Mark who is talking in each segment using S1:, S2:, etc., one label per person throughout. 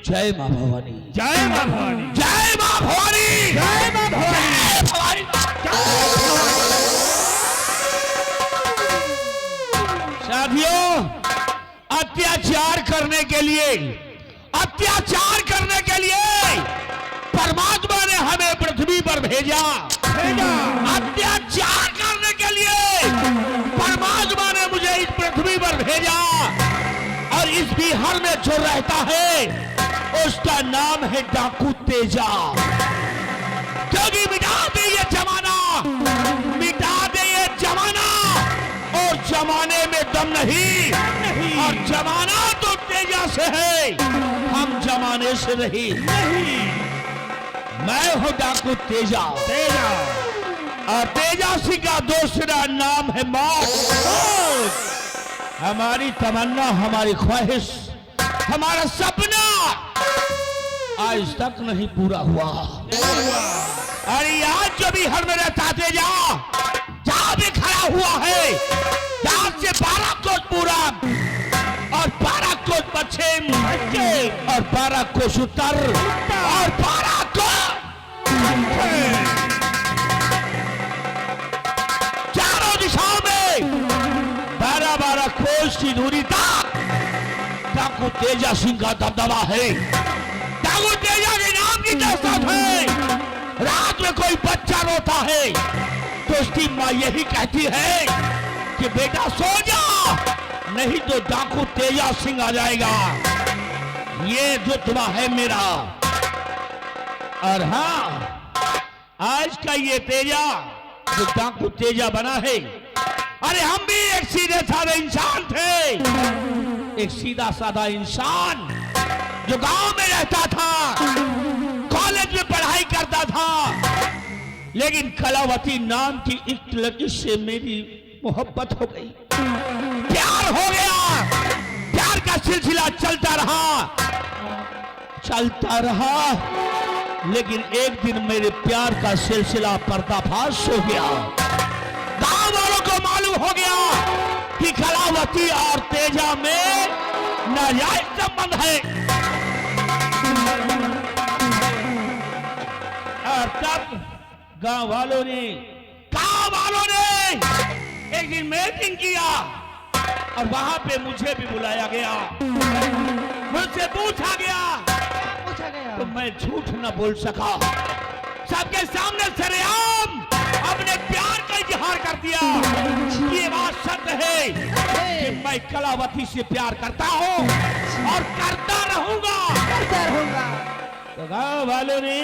S1: जय मां भवानी,
S2: जय मां भवानी,
S1: जय मां भवानी,
S2: जय मां भवानी।
S1: साथियों, अत्याचार करने के लिए परमात्मा ने हमें पृथ्वी पर भेजा। अत्याचार करने के लिए परमात्मा ने मुझे इस पृथ्वी पर भेजा। और इस बिहार में जो रहता है उसका नाम है डाकू तेजा। क्योंकि मिटा दे ये जमाना, मिटा दे ये जमाना। और जमाने में दम नहीं, और जमाना तो तेजा से है, हम जमाने से नहीं। मैं हूं डाकू तेजा। और तेजा सिंह का दूसरा नाम है मौत। हमारी तमन्ना, हमारी ख्वाहिश, हमारा सपना आज तक नहीं पूरा हुआ। अरे आज जो भी हर में रहता तेजा जहां भी खड़ा हुआ है, जहां से 12 कोस पूरब और 12 कोस पश्चिम और 12 कोस उत्तर और 12 कोस चारों दिशाओं में 12-12 कोस की दूरी तक डाकू तेजा सिंह का दबदबा है। डाकू तेजा के नाम की दहशत है। रात में कोई बच्चा रोता है तो उसकी माँ यही कहती है कि बेटा सो जा, नहीं तो डाकू तेजा सिंह आ जाएगा। ये रुतबा है मेरा। और हाँ, आज का ये तेजा जो डाकू तेजा बना है, अरे हम भी एक सीधे साधे इंसान थे। एक सीधा साधा इंसान जो गांव में रहता था, कॉलेज में पढ़ाई करता था, लेकिन कलावती नाम की एक लड़की से मेरी मोहब्बत हो गई, प्यार हो गया। प्यार का सिलसिला चलता रहा, लेकिन एक दिन मेरे प्यार का सिलसिला पर्दाफाश हो गया। गांव वालों को मालूम हो गया कि कलावती और तेजा में नाजायज संबंध है। और तब गांव वालों ने एक दिन मीटिंग किया और वहां पे मुझे भी बुलाया गया। मुझसे पूछा गया तो मैं झूठ न बोल सका। सबके सामने सरेआम अपने प्यार का इजहार कर दिया। ये बात सत्य है कि मैं कलावती से प्यार करता हूँ और करता रहूंगा। तो गांव वालों ने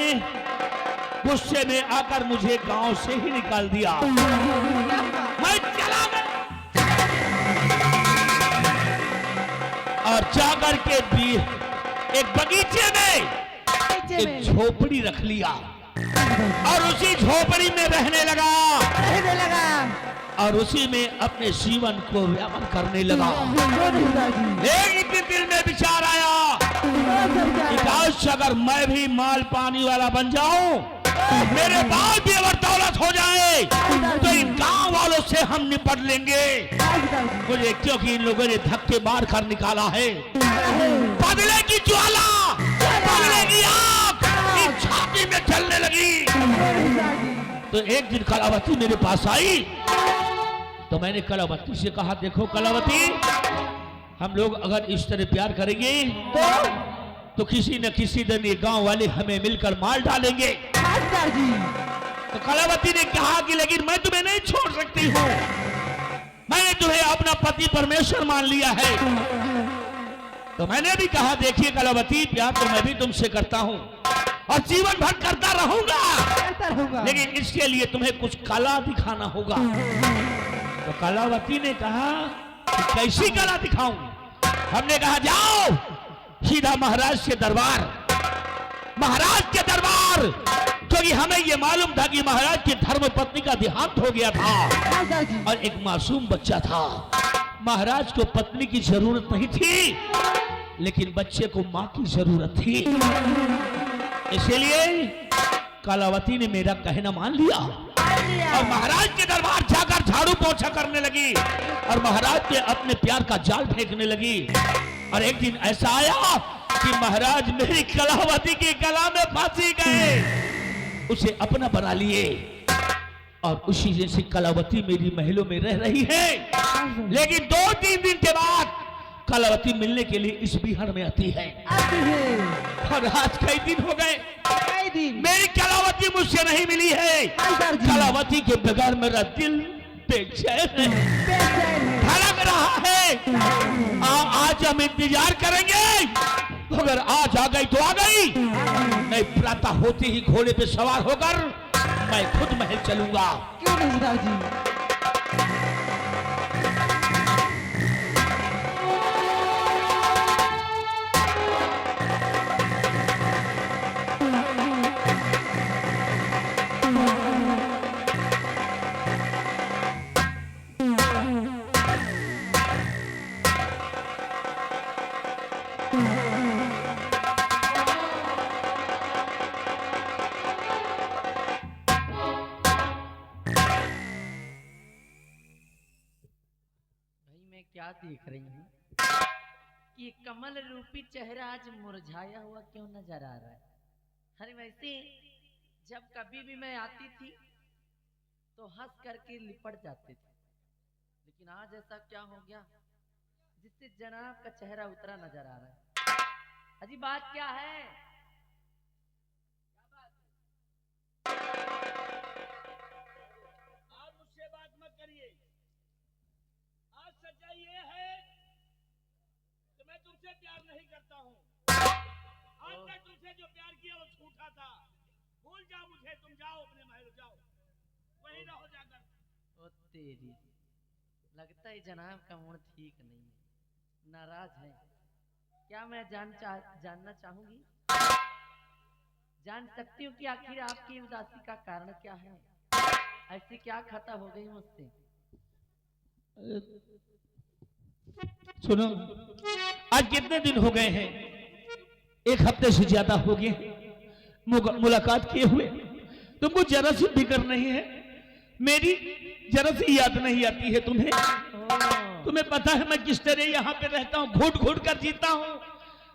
S1: गुस्से में आकर मुझे गांव से ही निकाल दिया। मैं चला गया और जाकर के भी एक बगीचे में एक झोपड़ी रख लिया और उसी झोपड़ी में रहने लगा और उसी में अपने जीवन को व्यापन करने लगा। एक दिल में विचार आया कि काश अगर मैं भी माल पानी वाला बन जाऊं, मेरे बाल भी अगर दौलत हो जाए तो इन गांव वालों से हम निपट लेंगे। मुझे क्योंकि इन लोगों ने धक्के मार कर निकाला है। बदले की ज्वाला, बदले की आग इस छाती में जलने लगी। तो एक दिन कलावती मेरे पास आई तो मैंने कलावती से कहा, देखो कलावती, हम लोग अगर इस तरह प्यार करेंगे तो किसी न किसी दिन ये गांव वाले हमें मिलकर मार डालेंगे। तो कलावती ने कहा कि लेकिन मैं तुम्हें नहीं छोड़ सकती हूँ, मैंने तुम्हें अपना पति परमेश्वर मान लिया है। तो मैंने भी कहा, देखिए कलावती, प्यार तो मैं भी तुमसे करता हूँ, और जीवन भर करता रहूंगा, लेकिन इसके लिए तुम्हें कुछ कला दिखाना होगा। तो कलावती ने कहा कि कैसी कला दिखाऊं? हमने कहा जाओ सीधा महाराज के दरबार, महाराज के दरबार, क्योंकि हमें यह मालूम था कि महाराज की धर्मपत्नी का देहांत हो गया था और एक मासूम बच्चा था। महाराज को पत्नी की जरूरत नहीं थी, लेकिन बच्चे को मां की जरूरत थी। इसलिए कलावती ने मेरा कहना मान लिया और महाराज के दरबार जाकर झाड़ू पोछा करने लगी और महाराज पे अपने प्यार का जाल फेंकने लगी। और एक दिन ऐसा आया कि महाराज मेरी कलावती की गला में फांसी गए, उसे अपना बना लिए और उसी जैसी कलावती मेरी महलों में रह रही है। लेकिन 2-3 दिन के बाद कलावती मिलने के लिए इस बिहार में आती है और आज कई दिन हो गए मेरी कलावती मुझसे नहीं मिली है। कलावती के बगैर मेरा दिल बेचैन है, धड़क रहा है। आज हम इंतजार करेंगे, अगर आज आ गई तो आ गई, नहीं प्रातः होते ही घोड़े पे सवार होकर मैं खुद महल चलूंगा।
S3: क्यों नहीं राजी?
S4: क्या देख रही हूँ कि कमल रूपी चेहरा आज मुरझाया हुआ क्यों नजर आ रहा है? अरे वैसे जब कभी भी मैं आती थी तो हंस करके लिपट जाते थे, लेकिन आज ऐसा क्या हो गया जिससे जनाब का चेहरा उतरा नजर आ रहा है? अजी बात क्या है?
S1: आप मुझसे बात मत करिए। आज सच्चाई ये है कि मैं तुमसे प्यार नहीं करता हूँ। आज तक तुमसे जो प्यार किया वो झूठा था। भूल जाओ मुझे, तुम जाओ अपने महल जाओ, वहीं रहो जाकर।
S4: ओ तेरी, लगता है जनाब का मूड ठीक नहीं है, नाराज है। क्या मैं जानना चाहूंगी, जान सकती हूँ कि आखिर आपकी उदासी का कारण क्या है? ऐसी क्या खता हो गई मुझसे?
S1: सुनो, आज कितने दिन हो गए हैं? 1 हफ्ते से ज्यादा हो गए मुलाकात किए हुए। तुमको जरा सी फिक्र नहीं है, मेरी जरा सी याद नहीं आती है तुम्हें? तुम्हें पता है मैं किस तरह यहाँ पे रहता हूँ, घुट घुट कर जीता हूँ,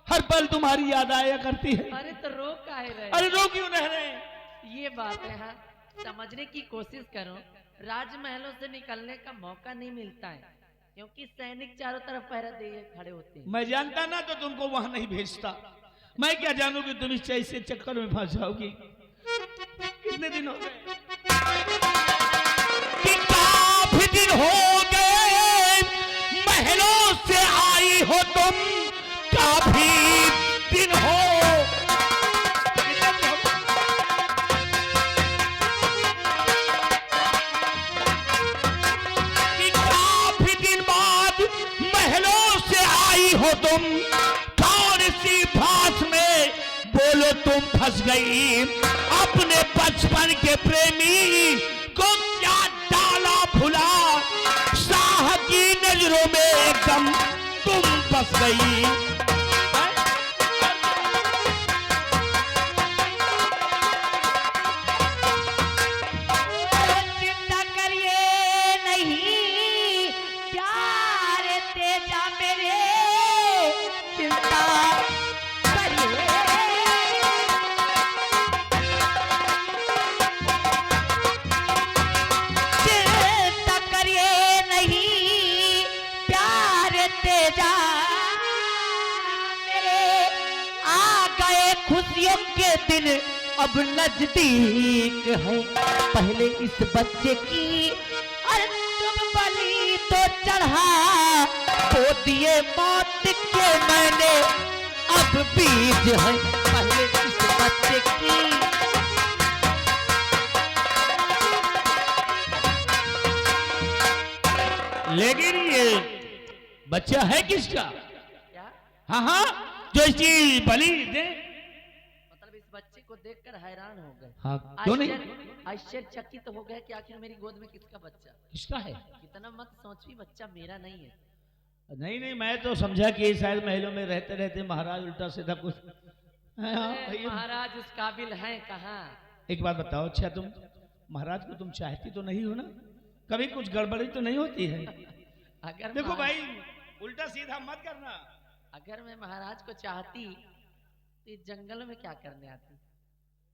S1: हर पल तुम्हारी याद आया करती है।
S4: अरे तो रो काहे रहे?
S1: अरे रो क्यों रह रहे?
S4: ये बात है, हाँ समझने की कोशिश करो। राजमहलों से निकलने का मौका नहीं मिलता है क्योंकि सैनिक चारों तरफ पहरा दिए खड़े होते हैं। मैं
S1: जानता ना तो तुमको वहां नहीं भेजता। मैं क्या जानू कि तुम इस ऐसे चक्कर में फंस जाओगी। कितने दिन हो गए? काफी दिन हो गए महलों से आई हो तुम, काफी दिन हो। काफी दिन बाद महलों से आई हो तुम, कौन सी फांस में बोलो तुम फंस गई? अपने बचपन के प्रेमी को क्या डाला भुला, शाह की नजरों में एकदम तुम बस गई।
S4: चिंता करिए नहीं प्यारे तेजा मेरे, चिंता करिए। चिंता करिए नहीं प्यारे तेजा मेरे, आ गए खुशियों के दिन अब नजदीक है। पहले इस बच्चे की अरे तुम बलि तो चढ़ा, तो दिए मौत के मैंने अब बीज है। पहले इस बच्चे की
S1: बच्चा है किसका?
S4: क्या
S1: हाँ हाँ, जो इसकी बलि दे।
S4: मतलब इस बच्चे को देखकर हैरान हो गए।
S1: हाँ, क्यों नहीं?
S4: आश्चर्यचकित हो गए कि आखिर मेरी गोद में किसका बच्चा?
S1: किसका है?
S4: कितना मत सोचिए, बच्चा मेरा नहीं है।
S1: नहीं नहीं, मैं तो समझा कि शायद महलों में रहते रहते महाराज उल्टा सीधा कुछ। हाँ,
S4: अरे
S1: भैया।
S4: महाराज उस काबिल हैं कहाँ?
S1: एक बात बताओ, अच्छा तुम महाराज को तुम चाहती तो नहीं हो ना? कभी कुछ गड़बड़ी तो नहीं होती है?
S4: अगर
S1: देखो भाई, उल्टा सीधा मत करना।
S4: अगर मैं महाराज को चाहती तो इस जंगल में क्या करने आती?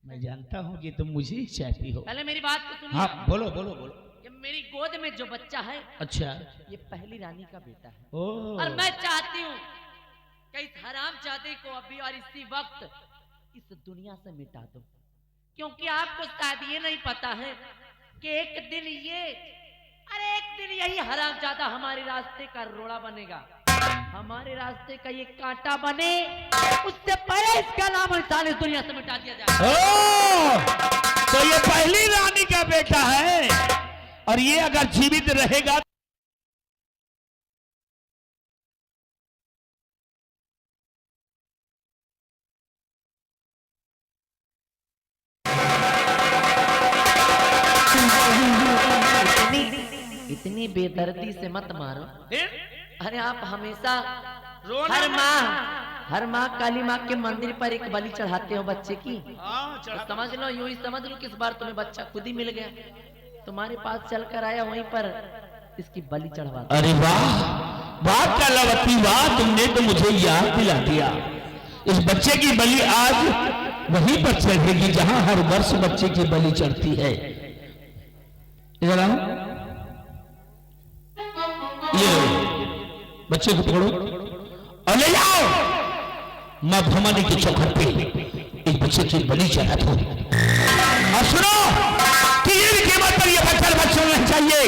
S1: मैं जानता हूँ कि तुम मुझे ही चाहती हो।
S4: पहले मेरी बात को सुनिए।
S1: हाँ, बोलो बोलो बोलो।
S4: ये मेरी गोद में जो बच्चा है,
S1: अच्छा,
S4: ये पहली रानी का बेटा है।
S1: ओ,
S4: और मैं चाहती हूँ कि इस हरामजादे को अभी और इसी वक्त इस दुनिया से मिटा दो, क्योंकि आपको शायद ये नहीं पता है कि एक दिन यही हरामजादा हमारे रास्ते का रोड़ा बनेगा, हमारे रास्ते का ये कांटा बने, उससे पहले इसका नाम इंसान इस दुनिया से मिटा दिया जाए।
S1: ओ, तो ये पहली रानी का बेटा है, और ये अगर जीवित रहेगा
S4: इतनी बेदर्दी से मत मारो। अरे आप हमेशा हर माँ काली माँ के मंदिर पर एक बलि चढ़ाते हो बच्चे की। तो समझ लो, यूं ही समझ लो, किस बार तुम्हें बच्चा खुद ही मिल गया, तुम्हारे पास चलकर आया, वहीं पर इसकी बलि चढ़वा।
S1: अरे वाह वाह कलावती वाह, तुमने तो मुझे याद दिला दिया। इस बच्चे की बलि आज वहीं पर चढ़ेगी जहां हर वर्ष बच्चे की बलि चढ़ती है। इधर आओ, ये बच्चे को पकड़ो और ले जाओ मां भवानी की चौखट पे इस बच्चे की बलि चढ़ा दो। और सुनो कि ये कीमत पर ये बच्चा बचना चाहिए।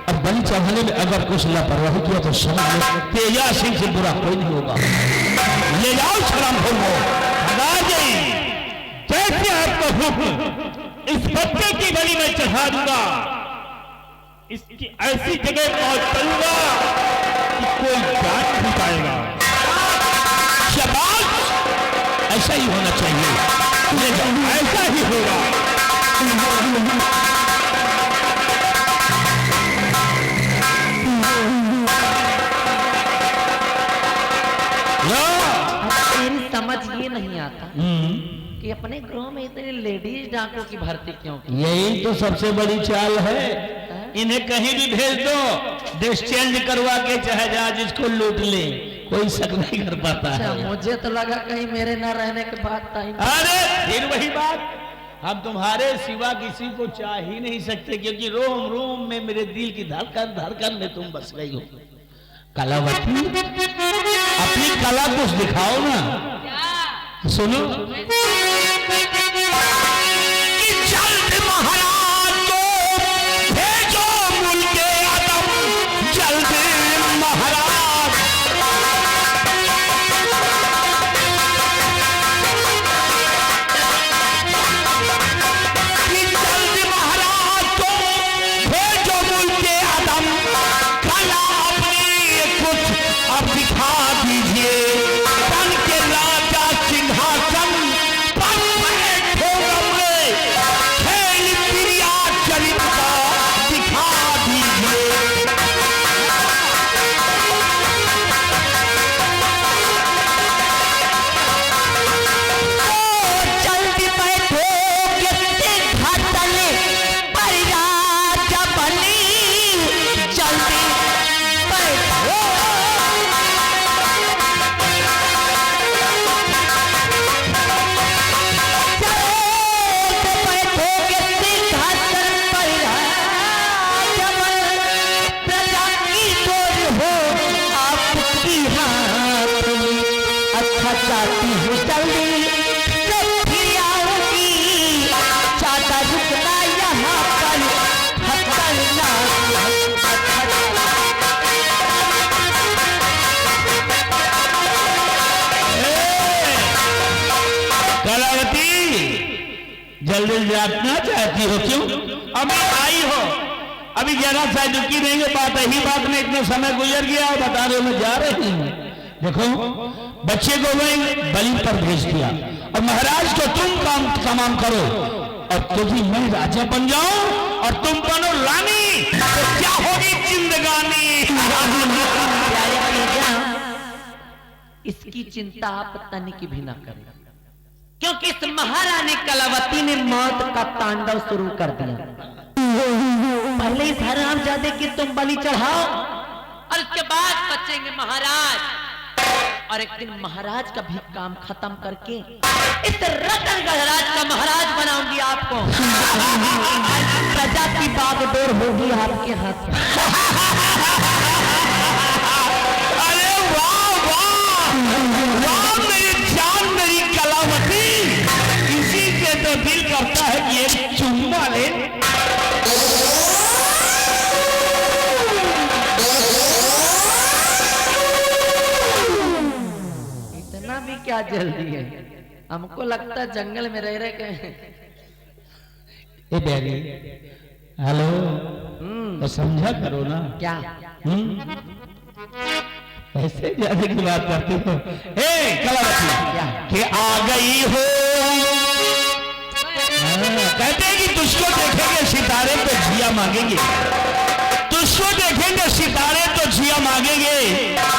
S1: अब बलि चढ़ाने में अगर कुछ लापरवाही किया तो समझ लो तेजा सिंह से बुरा कोई नहीं होगा। ले जाओ सलाम हो जैसे आपका हुक्म इस बच्चे की बलि में चढ़ा दूंगा, इसकी ऐसी जगह पहुंच करूंगा कि कोई जान नहीं पाएगा। शाबाश, ऐसा ही होना चाहिए, ऐसा ही होगा।
S4: मेरी समझ ये नहीं आता कि अपने गृह में इतने लेडीज डाकों की भर्ती क्यों की?
S1: यही तो सबसे बड़ी चाल है। इन्हें कहीं भी भेज दो, ड्रेस चेंज करवा के चाहे जहाज इसको लूट ले, कोई शक नहीं कर पाता है।
S4: मुझे तो लगा कहीं मेरे न रहने के बाद टाइम।
S1: अरे फिर वही बात, हम तुम्हारे सिवा किसी को चाह ही नहीं सकते, क्योंकि रोम रोम में मेरे दिल की धड़कन धड़कन में तुम बस गई हो। कलावती, अपनी कला कुछ दिखाओ ना। सुनो, जल्द महाराज को भेजो मुल्के आदम, जल्द महाराज। जल्द महाराज को भेजो मुल्के आदम, कला अपनी कुछ अब दिखा दीजिए। बन के राजा सिंहासन पर बैठो रमले, खेल प्रिया चरित का दिखा दीजिए।
S3: जल्दी बैठो कितने घाटले पर राजा बनी, जल्दी बैठो। जल्दी बैठो कितने घाटल पर राजा बनी, प्रजा की डोर हो आपकी हाथ में। अच्छा चाहती हूँ जल्दी से फिर आऊंगी, ज्यादा रुकना यहाँ पर
S1: कलावती, जल्दी जाना चाहती हो क्यों? अभी आई हो, अभी 11 साल रुकी रहेंगे, बात यही बात में इतना समय गुजर गया और बता रहे मैं जा रही हूँ। देखो बच्चे को वही बलि पर भेज दिया और महाराज को तुम काम करो और तुझी मैं राजा बन जाऊं और तुम बनो रानी, तो क्या होगी जिंदगानी।
S4: इसकी चिंता आप तनिक भी ना करें, क्योंकि इस महारानी कलावती ने मौत का तांडव शुरू कर दिया। पहले इस हरामजादे की तुम बलि चढ़ाओ और उसके बाद बचेंगे महाराज, और एक दिन महाराज का भी काम खत्म करके इस रतन गढ़राज का महाराज बनाऊंगी आपको। प्रजा की बागडोर होगी आपके हाथ में।
S1: अरे वाह वाह वाह मेरी जान मेरी कलावती, इसी से तो दिल करता है कि एक चुम्मा ले।
S4: इतना भी क्या जल्दी है, हमको लगता है जंगल में रह के।
S1: ए बैरी हेलो, तो समझा करो ना
S4: क्या
S1: ऐसे जाने की बात करते हो। ए कलावती कि आ गई हो, कहते हैं कि तुझको देखेंगे सितारे तो जिया मांगेंगे, तुझको देखेंगे सितारे तो जिया मांगेंगे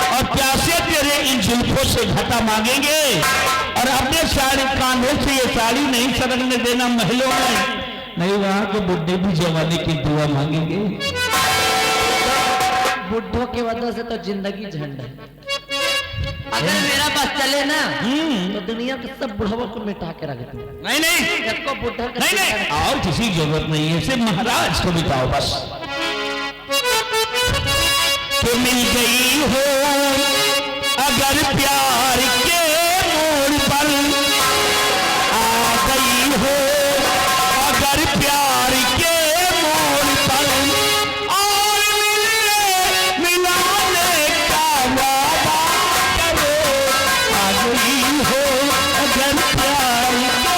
S1: और प्यासे तेरे इन जुल्फों से घटा मांगेंगे और अपने साड़ी कांधों से ये साड़ी नहीं सरकने देना महलों में, नहीं वहां के बुढ़े भी जवानी की दुआ मांगेंगे।
S4: बुढ़ों की वजह से तो जिंदगी झंड है। अगर मेरा बस चले ना तो दुनिया के सब बुढ़ाओं को मिटा के रख दूं।
S1: नहीं नहीं
S4: सबको बुढ़ा कर
S1: नहीं नहीं और किसी की जरूरत नहीं है, सिर्फ महाराज को बिताओ बस। तो मिल गई हो अगर प्यार के मोड़ पर, आ गई हो अगर प्यार के मोड़ पर, और मिलाने का वादा करो, आ गई हो अगर प्यार के।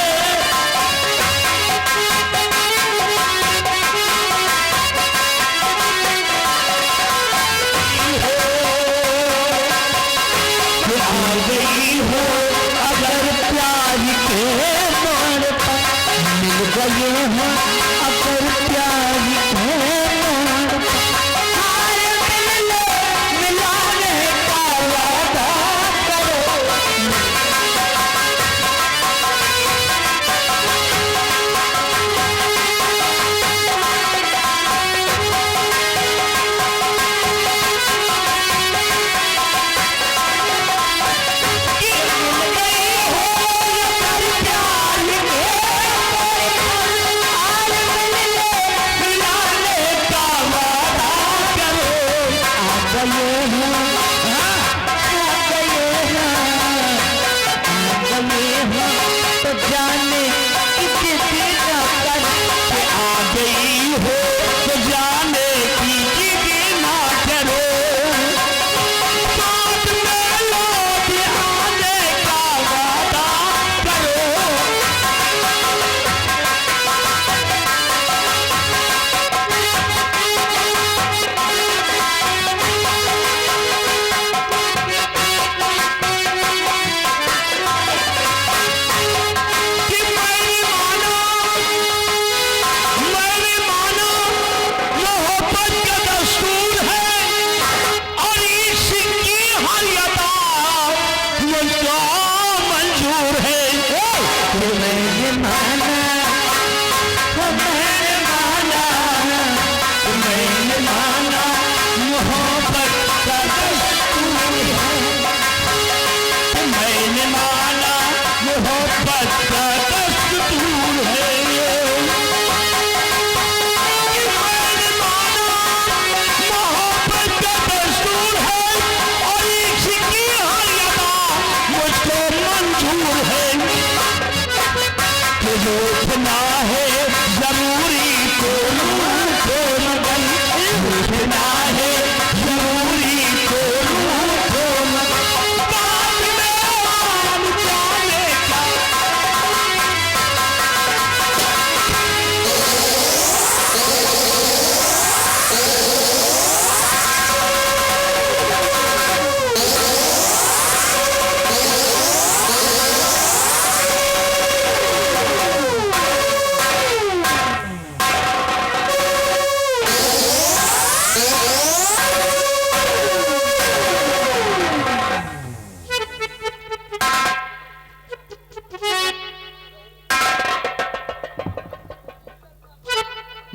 S1: आ गई हो अगर प्यार के मोड़ पर, मिल गए हो अगर प्यार के मोड़ पर, मिलाने का वादा करो।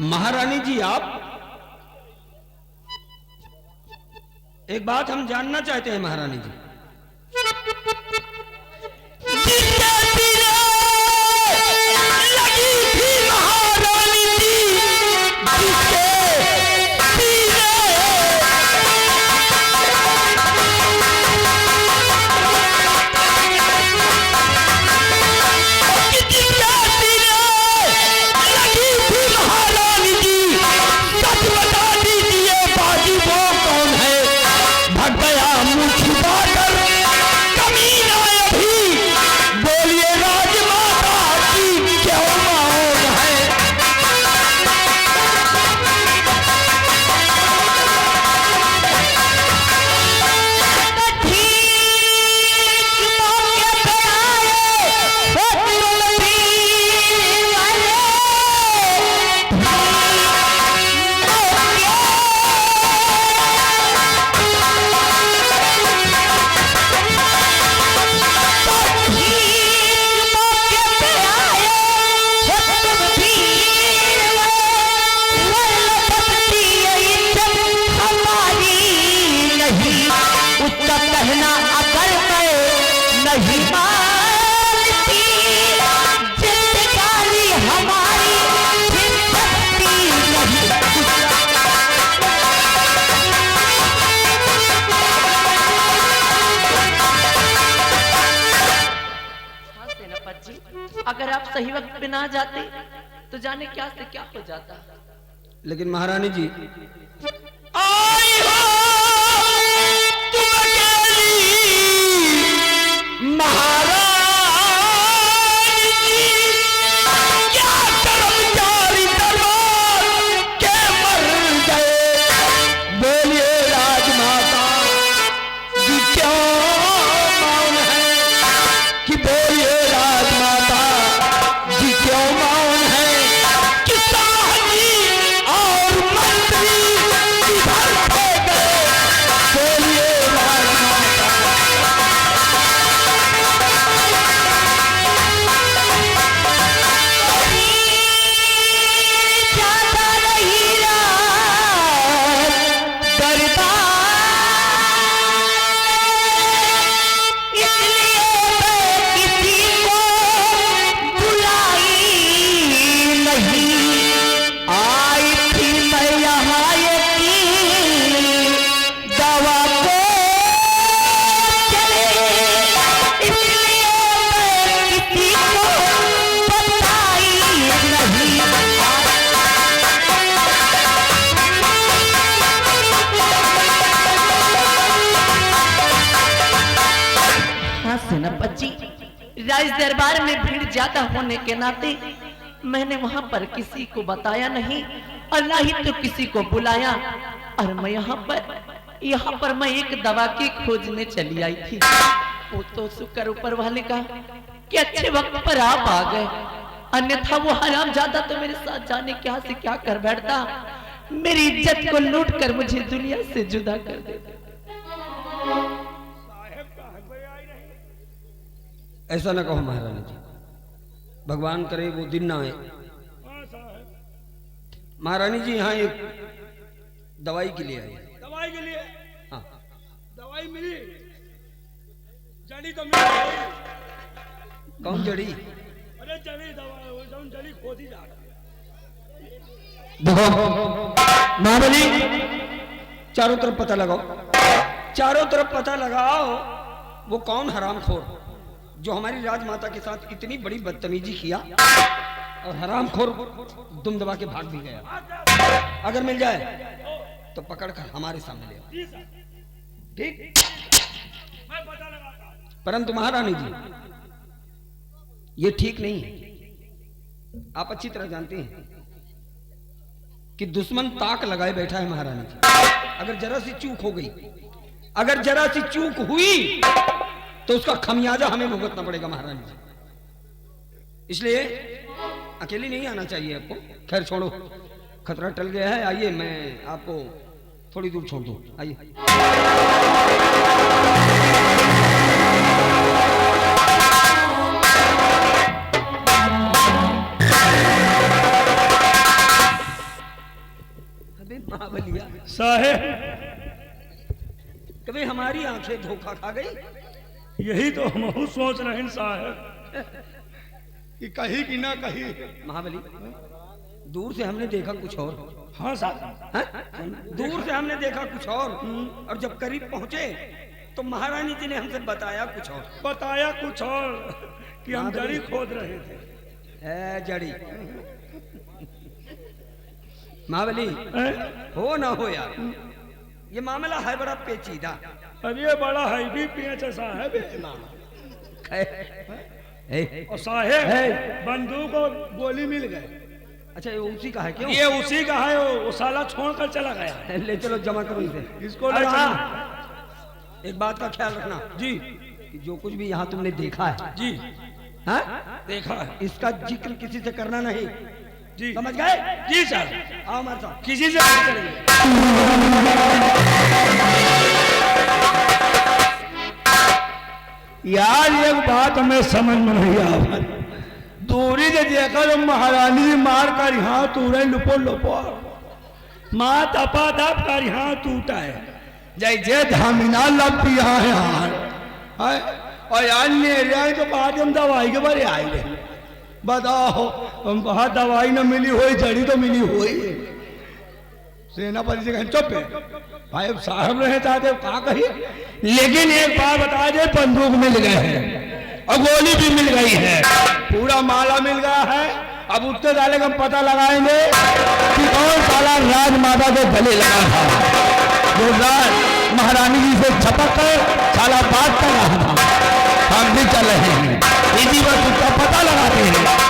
S5: महारानी जी, आप एक बात हम जानना चाहते हैं महारानी जी।
S4: अगर आप सही वक्त पे ना जाते तो जाने क्या से क्या हो जाता।
S5: लेकिन महारानी जी,
S4: राज दरबार में भीड़ ज्यादा होने के नाते मैंने वहां पर किसी को बताया नहीं और ना ही तो किसी को बुलाया। और मैं यहाँ पर मैं एक दवा की खोजने चली आई थी। वो तो शुक्र ऊपर वाले का कि अच्छे वक्त पर आप आ गए, अन्यथा वो हराम ज्यादा तो मेरे साथ जाने क्या से क्या कर बैठता, मेरी इज्जत को लूट कर मुझे दुनिया से जुदा कर देता।
S5: ऐसा ना कहो महारानी जी, भगवान करे वो दिन ना आए। महारानी जी यहाँ एक दवाई के लिए आए।
S2: दवाई के लिए?
S5: हाँ।
S2: दवाई मिली? जड़ी तो मिली।
S5: कौन जड़ी?
S2: अरे जड़ी दवाई, जड़ी खोदी जा रही है।
S5: देखो महारानी, चारों तरफ पता लगाओ, चारों तरफ पता लगाओ वो कौन हरामखोर जो हमारी राजमाता के साथ इतनी बड़ी बदतमीजी किया और हरामखोर दुम दबा के भाग भी गया। अगर मिल जाए तो पकड़कर हमारे सामने ले आओ। ठीक?
S2: मैं पता लगाता हूं।
S5: परंतु महारानी जी, ये ठीक नहीं है। आप अच्छी तरह जानते हैं कि दुश्मन ताक लगाए बैठा है महारानी जी। अगर जरा सी चूक हो गई, अगर जरा सी चूक हुई तो उसका खमियाजा हमें भुगतना पड़ेगा महारानी जी। इसलिए अकेली नहीं आना चाहिए आपको। खैर छोड़ो, खतरा टल गया है। आइए मैं आपको थोड़ी दूर छोड़ दूं। आइए।
S2: साहेब
S5: कभी हमारी आंखें धोखा खा गई।
S2: यही तो हम सोच रहे हैं साहेब कि कहीं कि ना कहीं।
S5: महाबली दूर से हमने देखा कुछ और।
S2: हाँ साहब,
S5: हाँ? दूर से हमने देखा कुछ और जब करीब पहुंचे तो महारानी जी ने हमसे बताया कुछ और।
S2: बताया कुछ और कि हम जड़ी खोद रहे थे।
S5: जड़ी महाबली हो ना हो यार, ये मामला है बड़ा पेचीदा।
S2: अब ये बड़ा है भी पेच साहेब। और साहेब बंदूक और गोली मिल गए।
S5: अच्छा ये उसी का है क्यों?
S2: ये उसी का है, वो साला छोड़कर चला गया।
S5: ले चलो जमा करो इसे।
S2: इसको ले चलो।
S5: एक बात का ख्याल रखना
S2: जी
S5: कि जो कुछ भी यहाँ तुमने देखा है
S2: जी
S5: हाँ?
S2: देखा है
S5: इसका जिक्र किसी से करना नहीं,
S2: जी।
S5: समझ गए?
S2: जी सर,
S5: आओ हमारे साथ।
S2: किसी से नहीं करेंगे। यार एक बात हमें समझ में नहीं आ रही। दूरी से देखा तो महारानी मार कर यहाँ तूरे लुपो लुपो माँ तपा तप कर यहाँ टूटा है। जैसे धामिना लग पिया है यार। और यार नेरिया के बाद हम दवाई के बारे आए थे। बताओ हम कहा दवाई न मिली हुई, जड़ी तो मिली हुई। सेनापति से कहें चुप है भाई, अब साहब रहे चाहते कहा कही। लेकिन एक बात बता दे, बंदूक मिल गए हैं और गोली भी मिल गई है, पूरा माला मिल गया है। अब उसके डाले हम पता लगाएंगे कि कौन साला राजमाता के गले लगा था, जो महारानी जी से छपक कर साला बात कर रहा था। हम भी चल रहे हैं, इसी वक्त उसका पता लगाते हैं।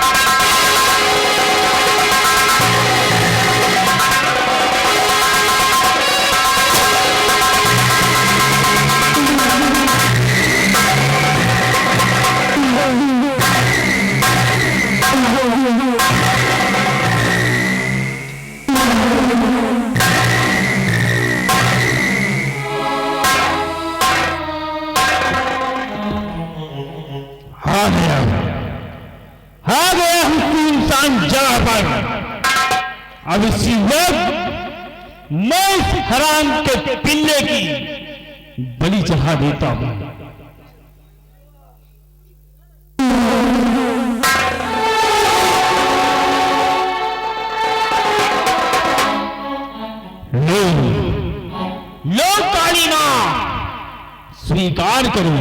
S2: जगह पर अब इसी वक्त मैं इस हराम के पिल्ले की बलि चढ़ा देता हूं। लो काली मां, स्वीकार करो।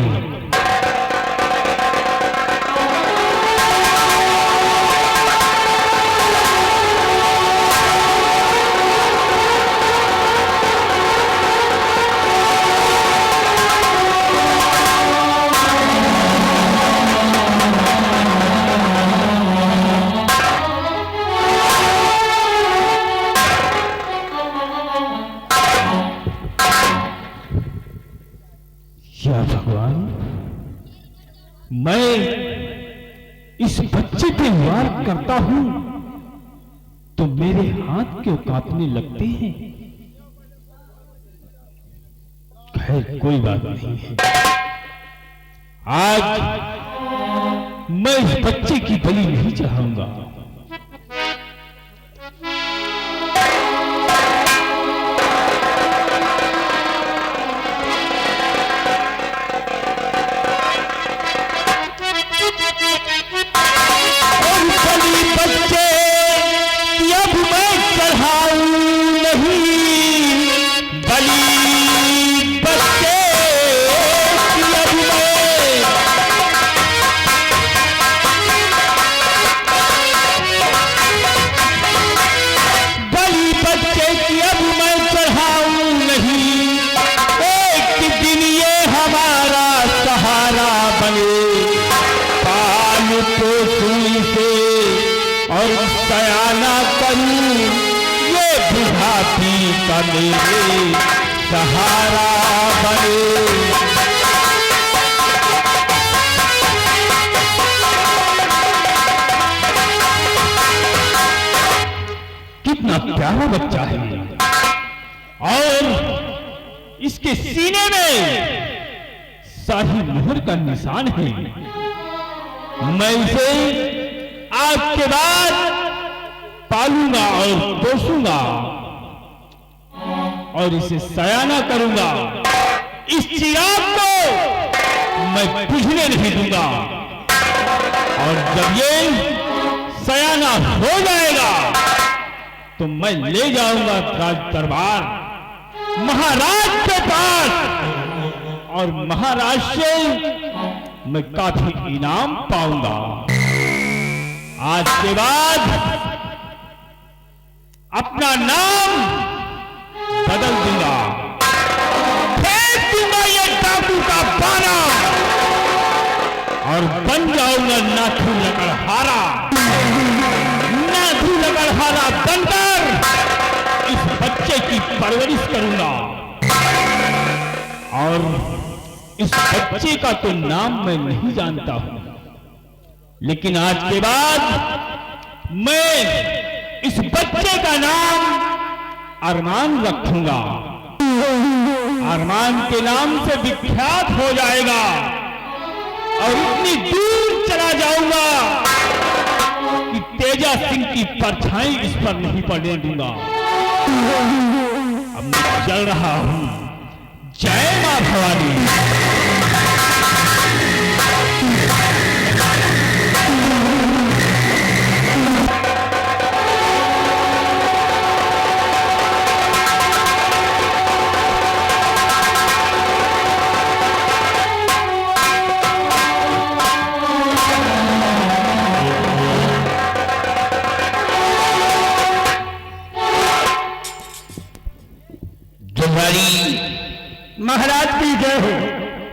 S2: भगवान, मैं इस बच्चे पे वार करता हूं तो मेरे हाथ क्यों कांपने लगते हैं? खैर कोई बात नहीं है, आज मैं इस बच्चे की बलि नहीं चढ़ाऊंगा। मेरे सहारा बने। कितना प्यारा बच्चा है और इसके सीने में शाही मोहर का निशान है। मैं इसे आज के बाद पालूंगा और पोसूंगा
S1: और इसे सयाना करूंगा। इस चिराग को मैं बुझने नहीं दूंगा और जब ये सयाना हो जाएगा तो मैं ले जाऊंगा राज दरबार महाराज के पास और महाराज से मैं काफी इनाम पाऊंगा। आज के बाद अपना नाम बदल दूंगा, फेंक दूंगा ये डाकू का बाना और बन जाऊंगा नाथू लकड़हारा। नाथू लकड़हारा बनकर इस बच्चे की परवरिश करूंगा और इस बच्चे का तो नाम मैं नहीं जानता हूं, लेकिन आज के बाद मैं इस बच्चे का नाम अरमान रखूंगा। अरमान के नाम से विख्यात हो जाएगा और इतनी दूर चला जाऊंगा कि तेजा सिंह की परछाई इस पर नहीं पड़ने दूंगा। अब मैं चल रहा हूं। जय मां भवानी।
S2: महाराज की जय हो।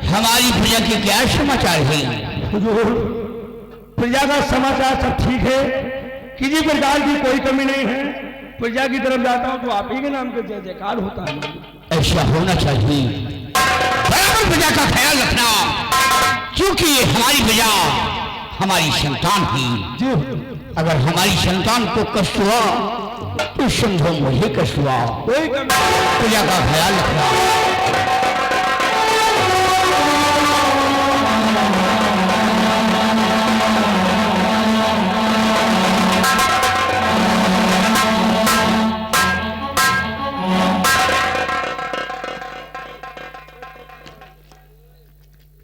S3: हमारी प्रजा के क्या समाचार है?
S2: हुजूर, प्रजा का समाचार सब ठीक है, किसी प्रकार की कोई कमी नहीं है। प्रजा की तरफ जाता हूं तो आप ही के नाम के जय जयकार होता है।
S3: ऐसा होना चाहिए, बराबर प्रजा का ख्याल रखना, क्योंकि ये हमारी प्रजा हमारी संतान है।
S2: जी
S3: अगर हमारी संतान को कष्ट हुआ तो समझो मुझे कष्ट हुआ।
S2: कोई
S3: प्रजा का ख्याल रखना।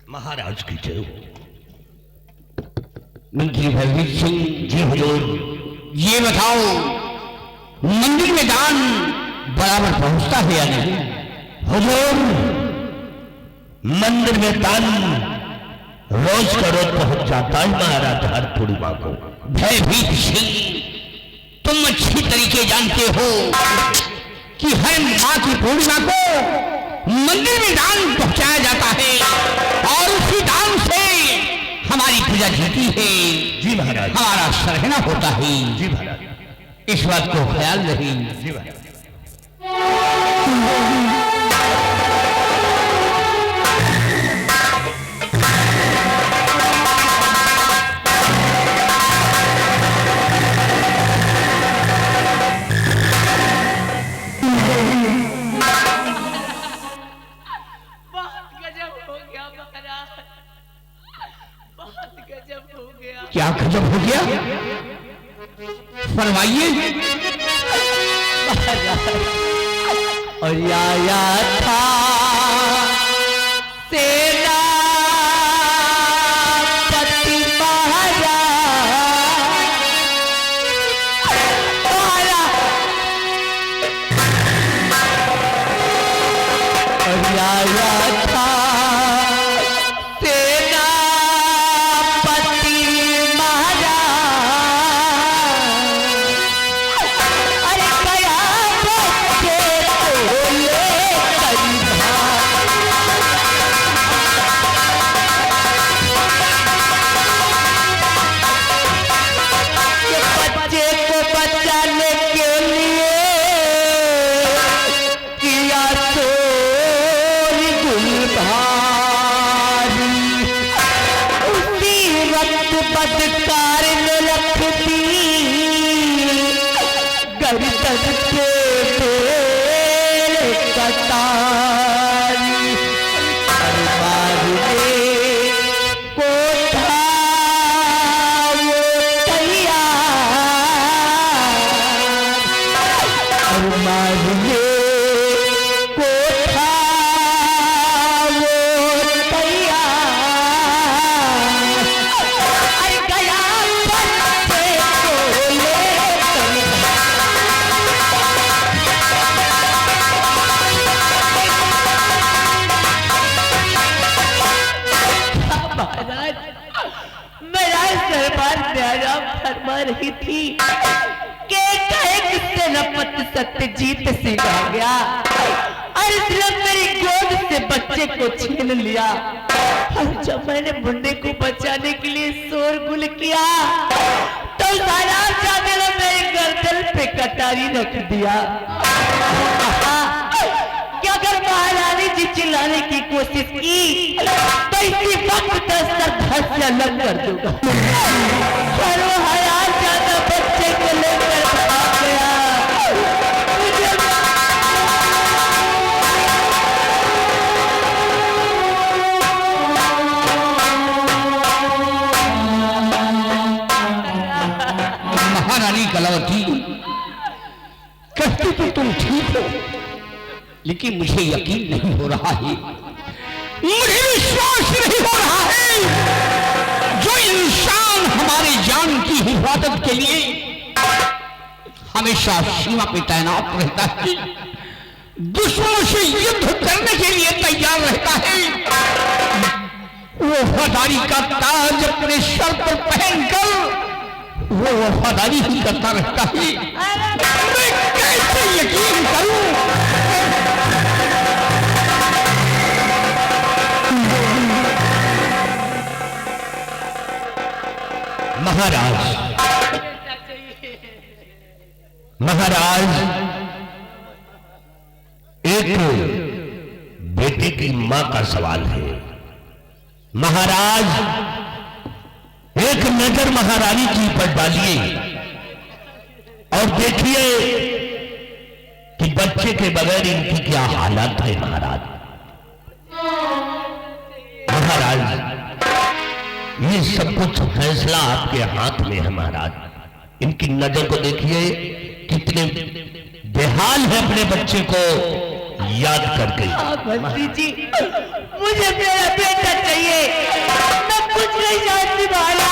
S1: महाराज की जय हो।
S3: मंत्री भगवीर सिंह जी हुजूर, ये बताओ मंदिर में दान बराबर पहुंचता है या नहीं?
S1: हुजूर, मंदिर में दान रोज का रोज पहुंच जाता है महाराज हर पूर्णिमा को।
S3: भयभीत सिंह, तुम अच्छी तरीके जानते हो कि हर माह की पूर्णिमा को मंदिर में दान पहुंचाया जाता है और उसी दान से हमारी प्रजा जीती है।
S1: जी महाराज।
S3: हमारा सरहना होता है।
S1: जी महाराज।
S3: इस बात को ख्याल रही।
S1: जी महाराज।
S3: क्या गजब हो गया? फरमाइए। और आया था तेरा पति महाराज, और आया था
S4: रही थी कि एक सेनापति सत्यजीत सिंह आ गया और इसने मेरी गोद से बच्चे को छीन लिया। और जब मैंने मुन्ने को बचाने के लिए शोरगुल किया तो महाराजा ने मेरी गर्दन पे कटारी रख दिया कि अगर महारानी जी चिल्लाने की कोशिश की तो इसी वक्त सर से अलग कर दूंगा। और वो हयात ज्यादा बच्चे को लेकर भाग गया।
S3: महारानी कलावती, कहती तो तुम ठीक हो, लेकिन मुझे यकीन नहीं हो रहा है, मुझे विश्वास नहीं हो रहा है। जो इंसान हमारे जान की हिफाजत के लिए हमेशा सीमा पे तैनात रहता है, दुश्मनों से युद्ध करने के लिए तैयार रहता है, वो वफादारी का ताज अपने सर पर पहनकर वो वफादारी ही करता रहता है। मैं कैसे यकीन करूं?
S1: महाराज, महाराज, एक बेटे की मां का सवाल है। महाराज, एक नजर महारानी जी पर डालिए और देखिए कि बच्चे के बगैर इनकी क्या हालत है। महाराज, महाराज, ये सब कुछ फैसला आपके हाथ में है। महाराज, इनकी नजर को देखिए, कितने बेहाल है अपने बच्चे को याद करके।
S4: बंसी जी, मुझे मेरा बेटा चाहिए, मैं कुछ नहीं जानती महाराज।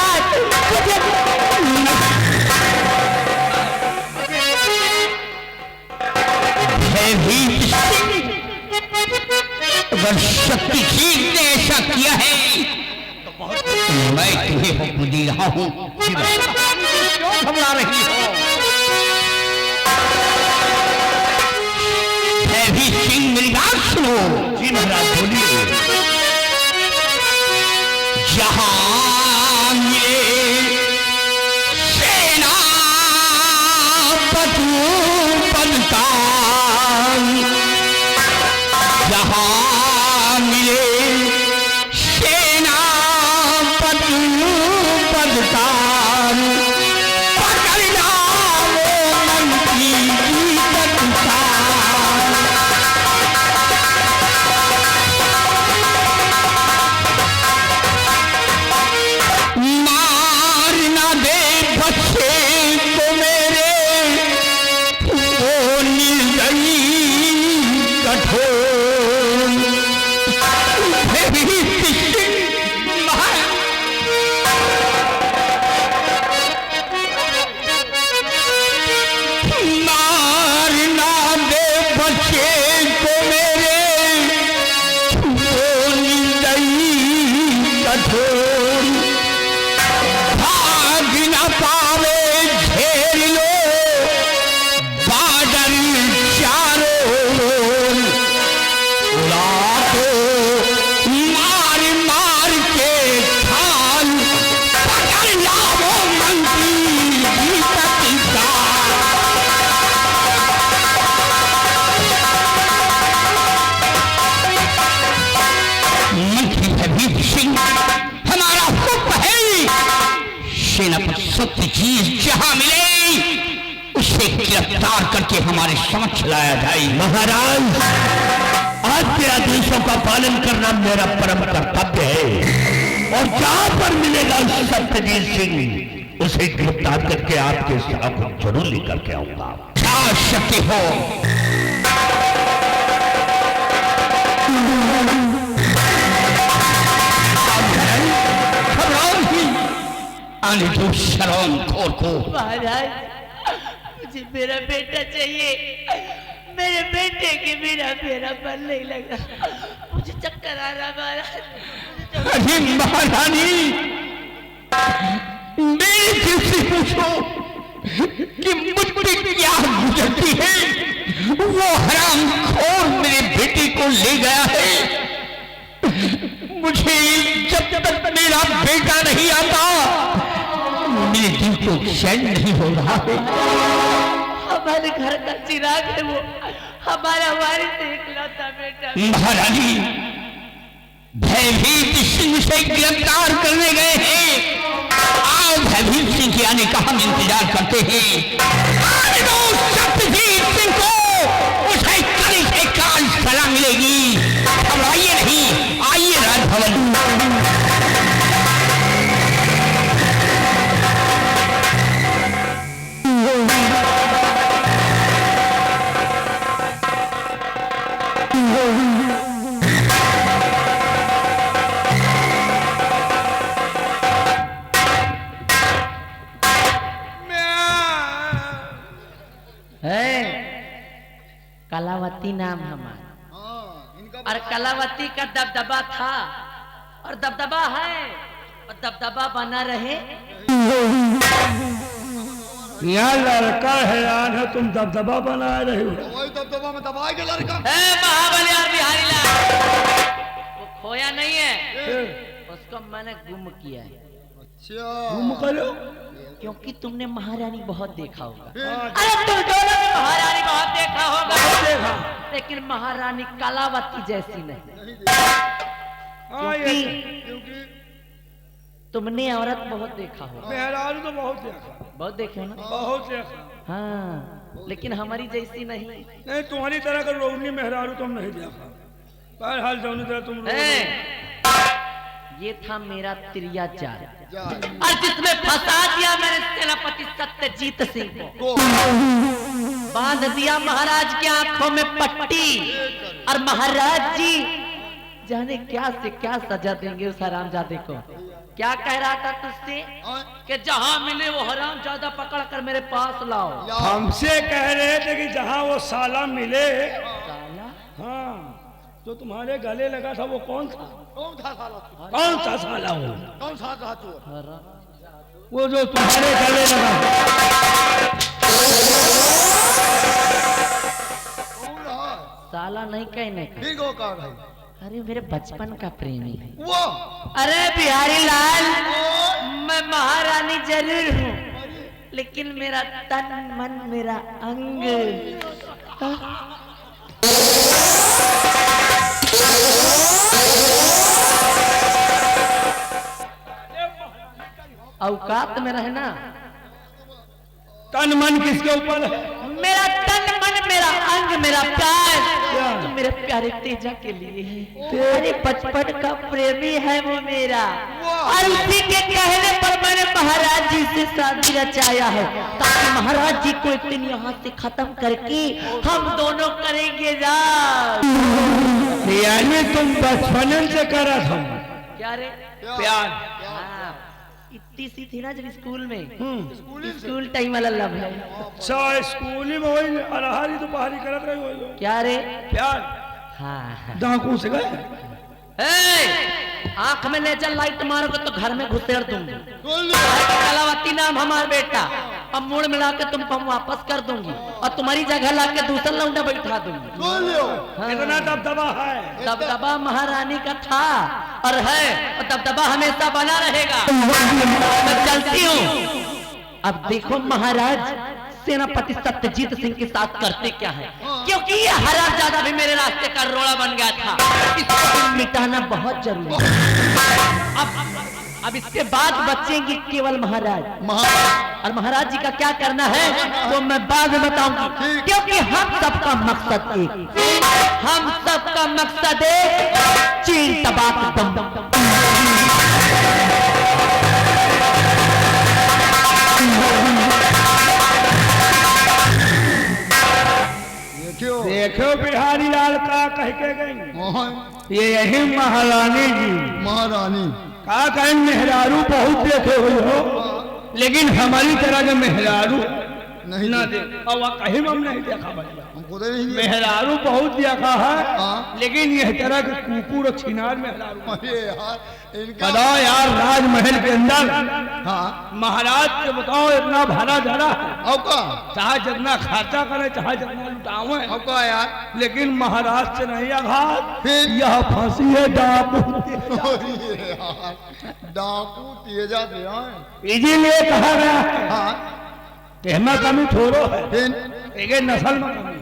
S3: अगर शक्ति जी ने ऐसा किया है तो मैं तुम्हें हुक्म दे रहा हूं, क्यों घबरा रही हो? सिंह मेरी बात सुनो।
S1: जी महाराज, बोलिए।
S3: जहां मिले सेना पटु पदकान, जहां मिले सेना पटु पदकान, पकड़ना वो मन की पदकान। सत्यजीत जहां मिले उसे गिरफ्तार करके हमारे समक्ष लाया जाए।
S1: महाराज, आपके आदेशों का पालन करना मेरा परम कर्तव्य है और जहां पर मिलेगा सत्यजीत सिंह, उसे गिरफ्तार करके आपके साथ जरूर लेकर के आऊंगा।
S3: क्या शक्ति हो? आने दो शर्म खोर को।
S4: महाराज, मुझे मेरा बेटा चाहिए, मेरे बेटे के बिना मेरा मन नहीं लग रहा, मुझे चक्कर आ रहा महाराज।
S3: अरे महारानी, मेरे दिल से पूछो कि मुझ पे क्या गुजरती है। वो हरामखोर मेरे बेटे को ले गया है। मुझे जब तक मेरा बेटा नहीं आता मेरे दिल को चैन नहीं हो रहा है।
S4: हमारे घर का चिराग है वो, हमारा वारिस इकलौता बेटा।
S3: महारानी भयभीत सिंह से गिरफ्तार करने गए हैं। आओ भयभीत सिंह के आने का हम इंतजार करते हैं। आने दो सत्यजीत सिंह को, उसे कड़ी से काल सला मिलेगी। घबराइए नहीं, आइए राजभवन।
S4: कलावती नाम हमारा, और कलावती का दबदबा था और दबदबा है और दबदबा बना रहे।
S2: यहाँ लड़का हैरान है, तुम दबदबा बना रहे हो।
S6: वही दबदबा में दबाएगा लड़का।
S4: महाबली और बिहारी लाल, वो खोया नहीं है, उसको मैंने गुम किया है।
S6: अच्छा
S2: तुम करो
S4: क्योंकि तुमने महारानी बहुत देखा होगा। अरे तुम दोनों ने महारानी बहुत देखा होगा, लेकिन महारानी कलावती जैसी नहीं।
S6: क्योंकि
S4: तुमने औरत बहुत देखा होगा।
S2: मेहरारू तो बहुत देखा,
S4: बहुत देखे हो ना।
S2: बहुत देखा।
S4: हाँ, लेकिन हमारी जैसी नहीं।
S2: नहीं, तुम्हारी तरह का रोगनी मेहरारू तुम नहीं देखा। बहरहाल दोनों तरह तुम
S4: ये था मेरा तिरिया जाल,
S6: जा
S4: और जिसमें फंसा दिया मैंने सेनापति सत्यजीत सिंह को। बांध दिया महाराज की आंखों में पट्टी, और महाराज जी जाने क्या से क्या सजा देंगे उस हरामजादे को। क्या कह रहा था तुझसे कि जहां मिले वो हरामजादा पकड़ कर मेरे पास लाओ।
S2: हमसे कह रहे थे कि जहाँ वो साला मिले।
S4: साला?
S2: हाँ, जो तुम्हारे गले लगा था वो कौन था?
S6: कौन था साला?
S2: कौन सा साला वो?
S6: कौन सा था चोर?
S2: वो जो तुम्हारे गले लगा।
S6: कौन रहा?
S4: साला नहीं कहने का।
S6: ठीक हो का भाई?
S4: अरे मेरे बचपन का प्रेमी है
S6: वो
S4: अरे बिहारी लाल, मैं महारानी जरूर हूँ, लेकिन मेरा तन मन मेरा अंग। औकात में रहना।
S2: तन मन किसके ऊपर है?
S4: मेरा तन मन मेरा अंग मेरा प्यार तो मेरे प्यारे तेजा के लिए है। अरे बचपन का प्रेमी है वो मेरा, और उसी के कहने पर मैंने महाराज जी से शादी रचाया है, ताकि महाराज जी को एक दिन यहाँ से खत्म करके हम दोनों करेंगे राज।
S2: यानी तुम बचपन से करा था
S4: क्या रे?
S2: प्यार।
S4: हाँ, इतनी सी थी ना जब स्कूल में, स्कूल टाइम वाला लव है।
S2: अच्छा, स्कूल में वही अरहारी तो बाहरी करत रही हो
S4: क्या रे?
S2: प्यार।
S4: हाँ,
S2: डाकू से गए।
S4: आंख में लेजर लाइट मारोगे तो घर में घुसेड़ दूंगी।
S6: खोल लिया।
S4: कलावती नाम हमारा बेटा, अब मूड मिला के तुमको हम वापस कर दूंगी और तुम्हारी जगह ला के दूसरा लौंडा बैठा दूंगी।
S6: खोल लियो।
S2: इतना दबदबा है।
S4: दबदबा महारानी का था और है, और दबदबा हमेशा बना रहेगा। मैं चलती हूँ। अब देखो महाराज सेनापति सत्यजीत सिंह के साथ करते क्या है, क्योंकि ये हरामजादा भी मेरे रास्ते का रोड़ा बन गया था, इसको मिटाना बहुत जरूरी है। अब इसके बाद बचेंगे केवल महाराज, और महाराज जी का क्या करना है वो मैं बाद में बताऊंगी, क्योंकि हम सबका मकसद एक, हम सबका मकसद एक, चीन तबाह दम।
S2: देखो बिहारी लाल का कह के गई,
S6: मोहन
S2: ये यही महारानी जी
S6: महारानी
S2: का कहें मेहरारू बहुत देखे हुए हो, लेकिन हमारी तरह के मेहरारू
S6: नहीं
S2: ना दे। और वह कहीं हम नहीं देखा भैया,
S6: हमको दे नहीं दिया।
S2: मेहरारू बहुत देखा है,
S6: हाँ।
S2: लेकिन यह तरह के कुकुर और छिनार मेहरारू।
S6: अरे यार इनका
S2: बताओ यार, राजमहल के अंदर
S6: हाँ
S2: महाराज के बताओ इतना भाड़ा धरा है,
S6: अब का
S2: चाहे जितना खर्चा करे चाहे जितना लुटावे,
S6: अब का यार
S2: लेकिन महाराज से नहीं आघात।
S6: फिर?
S2: यह फांसी है डाकू।
S6: अरे यार, डाकू तेजा दे आए।
S2: इसीलिए कहा गया है
S6: हाँ
S2: कि हमें कमी छोड़ो है,
S6: फिर
S2: एक नस्ल में कमी।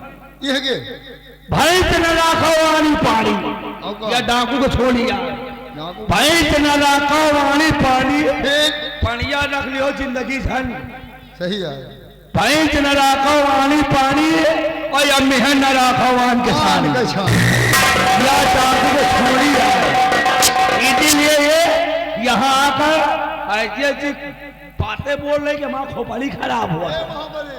S6: ये के
S2: भैंस न राखो वाणी पानी,
S6: अब का
S2: या डाकू को छोड़िया।
S6: डाकू
S2: भैंस न राखो वाणी पानी,
S6: फिर
S2: पनिया रख लियो जिंदगी धन।
S6: सही है
S2: भैंस न राखो वाणी पानी, और या मेहन न राखो वान के
S6: मान
S2: साथ,
S6: के छान
S2: या डाकू को छोड़िया। इसीलिए ये यहाँ आकर ऐसी ऐसी बातें बोल रहे कि हमारा खोपड़ी खराब हुआ।
S6: महाबली